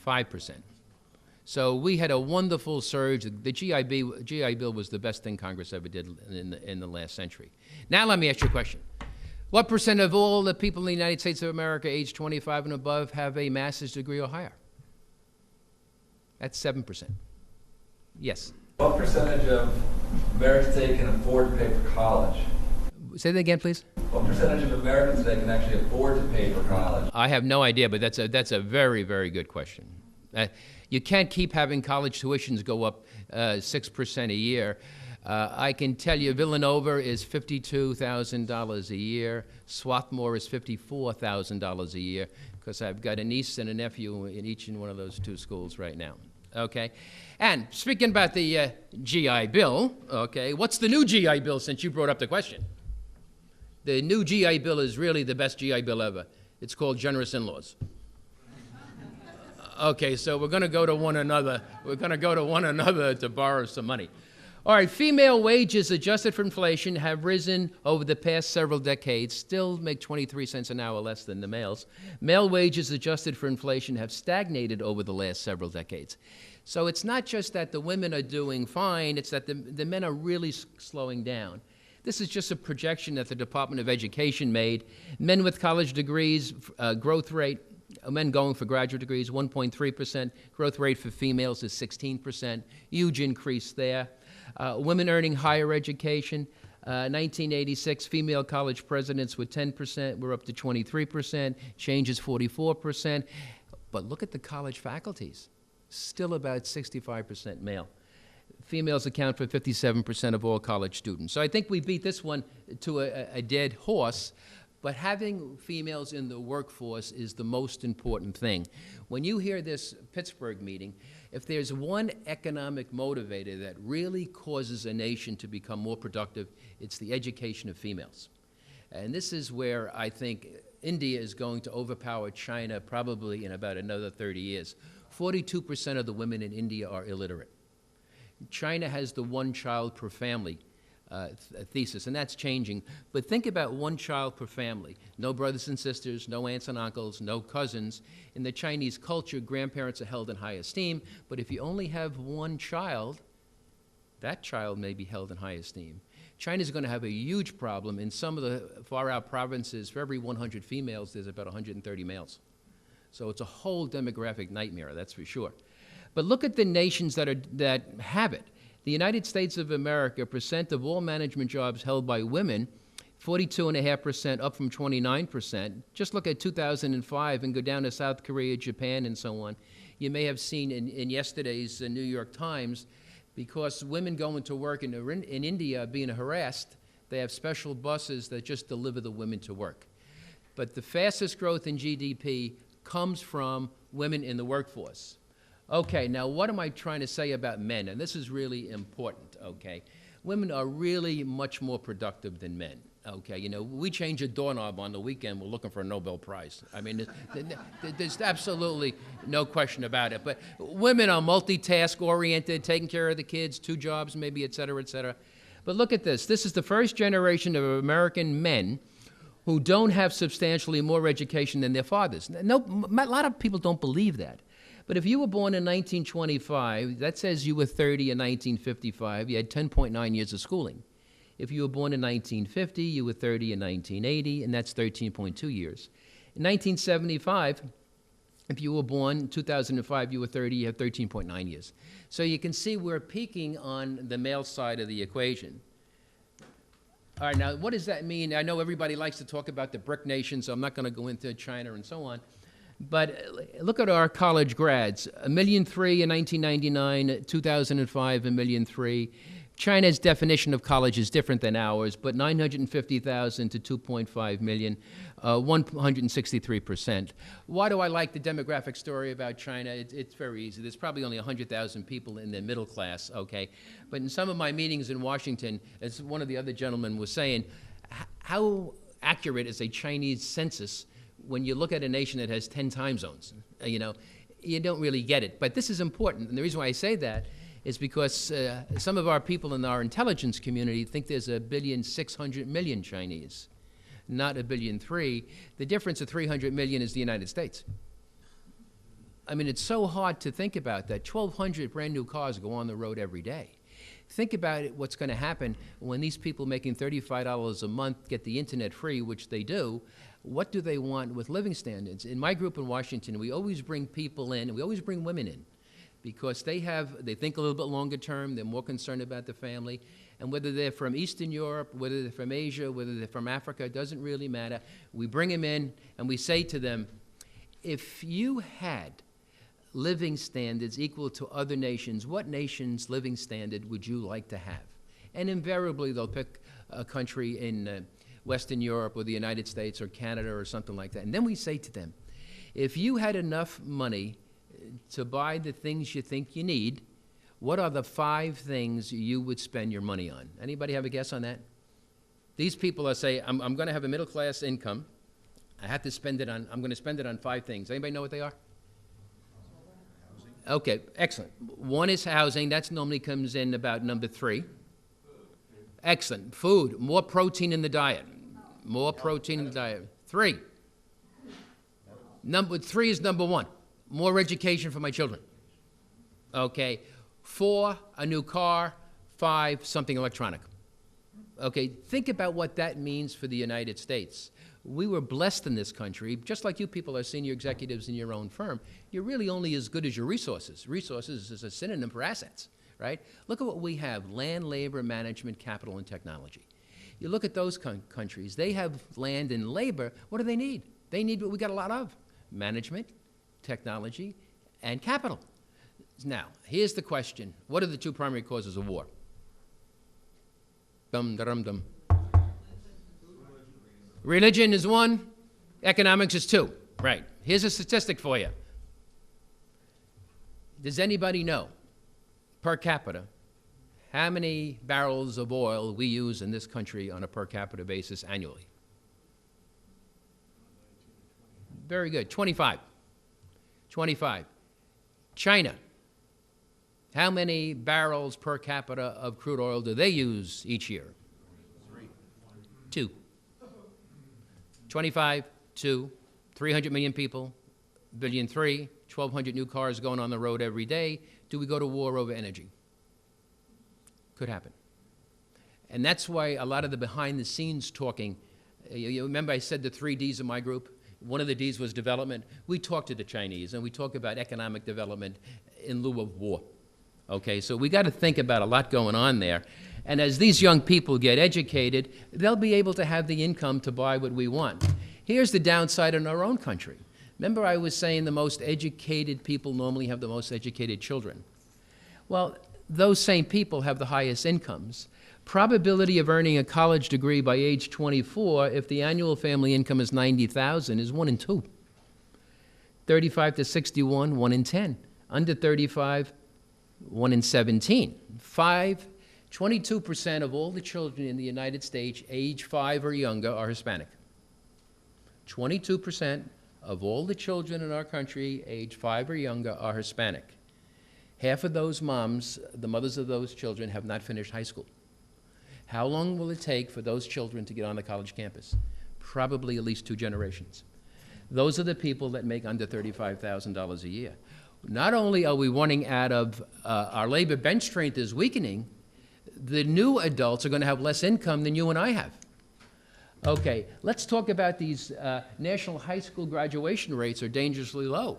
5%. So we had a wonderful surge. The GI Bill was the best thing Congress ever did in the last century. Now let me ask you a question. What percent of all the people in the United States of America aged 25 and above have a master's degree or higher? That's 7%. Yes? What percentage of Americans today can afford to pay for college? Say that again, please. What percentage of Americans today can actually afford to pay for college? I have no idea, but that's a very, very good question. You can't keep having college tuitions go up 6% a year. I can tell you Villanova is $52,000 a year. Swarthmore is $54,000 a year, because I've got a niece and a nephew in each and one of those two schools right now. Okay? And speaking about the GI Bill, okay, what's the new GI Bill, since you brought up the question? The new GI Bill is really the best GI Bill ever. It's called Generous In-Laws. Okay, so we're going to go to one another. We're going to go to one another to borrow some money. All right, female wages adjusted for inflation have risen over the past several decades, still make 23 cents an hour less than the males. Male wages adjusted for inflation have stagnated over the last several decades. So it's not just that the women are doing fine, it's that the men are really slowing down. This is just a projection that the Department of Education made. Men with college degrees, growth rate, men going for graduate degrees, 1.3%. Growth rate for females is 16%. Huge increase there. Women earning higher education, 1986, female college presidents were 10%. We're up to 23%. Change is 44%. But look at the college faculties. Still about 65% male. Females account for 57% of all college students. So I think we beat this one to a dead horse. But having females in the workforce is the most important thing. When you hear this Pittsburgh meeting, if there's one economic motivator that really causes a nation to become more productive, it's the education of females. And this is where I think India is going to overpower China probably in about another 30 years. 42% of the women in India are illiterate. China has the one child per family thesis, and that's changing. But think about one child per family. No brothers and sisters, no aunts and uncles, no cousins. In the Chinese culture, grandparents are held in high esteem, but if you only have one child, that child may be held in high esteem. China's going to have a huge problem. In some of the far-out provinces, for every 100 females, there's about 130 males. So it's a whole demographic nightmare, that's for sure. But look at the nations that have it. The United States of America, percent of all management jobs held by women, 42.5%, up from 29%. Just look at 2005 and go down to South Korea, Japan, and so on. You may have seen in yesterday's New York Times, because women going to work in India are being harassed, they have special buses that just deliver the women to work. But the fastest growth in GDP comes from women in the workforce. Okay, now what am I trying to say about men? And this is really important, okay? Women are really much more productive than men, okay? You know, we change a doorknob on the weekend, we're looking for a Nobel Prize. I mean, there's absolutely no question about it. But women are multitask-oriented, taking care of the kids, 2 jobs maybe, et cetera, et cetera. But look at this. This is the first generation of American men who don't have substantially more education than their fathers. No, a lot of people don't believe that. But if you were born in 1925, that says you were 30 in 1955. You had 10.9 years of schooling. If you were born in 1950, you were 30 in 1980, and that's 13.2 years. In 1975, if you were born in 2005, you were 30, you have 13.9 years. So you can see we're peaking on the male side of the equation. All right, now what does that mean? I know everybody likes to talk about the BRIC nations, so I'm not going to go into China and so on. But look at our college grads, 1.3 million in 1999, 2005, 1.3 million. China's definition of college is different than ours, but 950,000 to 2.5 million, 163%. Why do I like the demographic story about China? It's very easy. There's probably only 100,000 people in the middle class, okay? But in some of my meetings in Washington, as one of the other gentlemen was saying, how accurate is a Chinese census when you look at a nation that has 10 time zones? You know, you don't really get it. But this is important, and the reason why I say that is because some of our people in our intelligence community think there's 1,600,000,000 Chinese, not 1.3 billion. The difference of 300 million is the United States. I mean, it's so hard to think about that. 1,200 brand new cars go on the road every day. Think about it, what's going to happen when these people making $35 a month get the internet free, which they do. What do they want with living standards? In my group in Washington, we always bring people in, and we always bring women in, because they think a little bit longer term, they're more concerned about the family, and whether they're from Eastern Europe, whether they're from Asia, whether they're from Africa, it doesn't really matter. We bring them in, and we say to them, if you had living standards equal to other nations, what nation's living standard would you like to have? And invariably, they'll pick a country in Western Europe or the United States or Canada or something like that. And then we say to them, if you had enough money to buy the things you think you need, what are the 5 things you would spend your money on? Anybody have a guess on that? These people are saying, I'm going to have a middle-class income. I have to spend it on, I'm going to spend it on 5 things. Anybody know what they are? Okay, excellent. One is housing. That normally comes in about number 3. Excellent. Food. More protein in the diet. More protein in the diet. 3. Number 3 is number 1. More education for my children. Okay. 4, a new car. 5, something electronic. Okay, think about what that means for the United States. We were blessed in this country, just like you people are senior executives in your own firm. You're really only as good as your resources. Resources is a synonym for assets, right? Look at what we have: land, labor, management, capital, and technology. You look at those countries, they have land and labor. What do they need? They need what we got a lot of: management, technology, and capital. Now, here's the question. What are the 2 primary causes of war? Dum, dum, dum. Religion is 1, economics is 2. Right. Here's a statistic for you. Does anybody know, per capita, how many barrels of oil we use in this country on a per capita basis annually? Very good. 25. 25. China. How many barrels per capita of crude oil do they use each year? 2. 25, 2, 300 million people, billion 3, 1,200 new cars going on the road every day. Do we go to war over energy? Could happen. And that's why a lot of the behind-the-scenes talking, you remember I said the 3 Ds of my group? One of the Ds was development. We talk to the Chinese, and we talk about economic development in lieu of war. Okay, so we got to think about a lot going on there. And as these young people get educated, they'll be able to have the income to buy what we want. Here's the downside in our own country. Remember I was saying the most educated people normally have the most educated children. Well, those same people have the highest incomes. Probability of earning a college degree by age 24, if the annual family income is $90,000, is 1 in 2. 35 to 61, 1 in 10. Under 35, 1 in 17. 22% of all the children in the United States age 5 or younger are Hispanic. 22% of all the children in our country age 5 or younger are Hispanic. Half of those moms, the mothers of those children, have not finished high school. How long will it take for those children to get on the college campus? Probably at least 2 generations. Those are the people that make under $35,000 a year. Not only are we running out of, our labor bench strength is weakening, the new adults are going to have less income than you and I have. Okay, let's talk about these national high school graduation rates are dangerously low.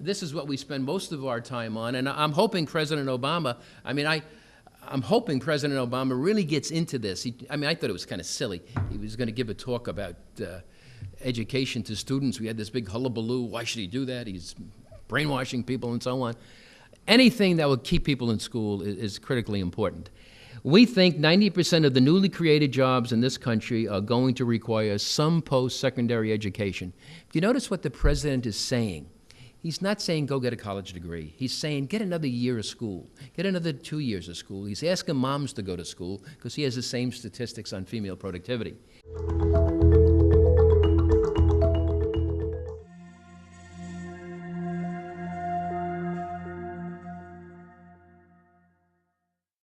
This is what we spend most of our time on, and I'm hoping President Obama, I'm hoping President Obama really gets into this. I thought it was kind of silly. He was going to give a talk about education to students. We had this big hullabaloo. Why should he do that? He's brainwashing people and so on. Anything that will keep people in school is critically important. We think 90% of the newly created jobs in this country are going to require some post-secondary education. If you notice what the president is saying, he's not saying go get a college degree. He's saying get another year of school, get another 2 years of school. He's asking moms to go to school because he has the same statistics on female productivity.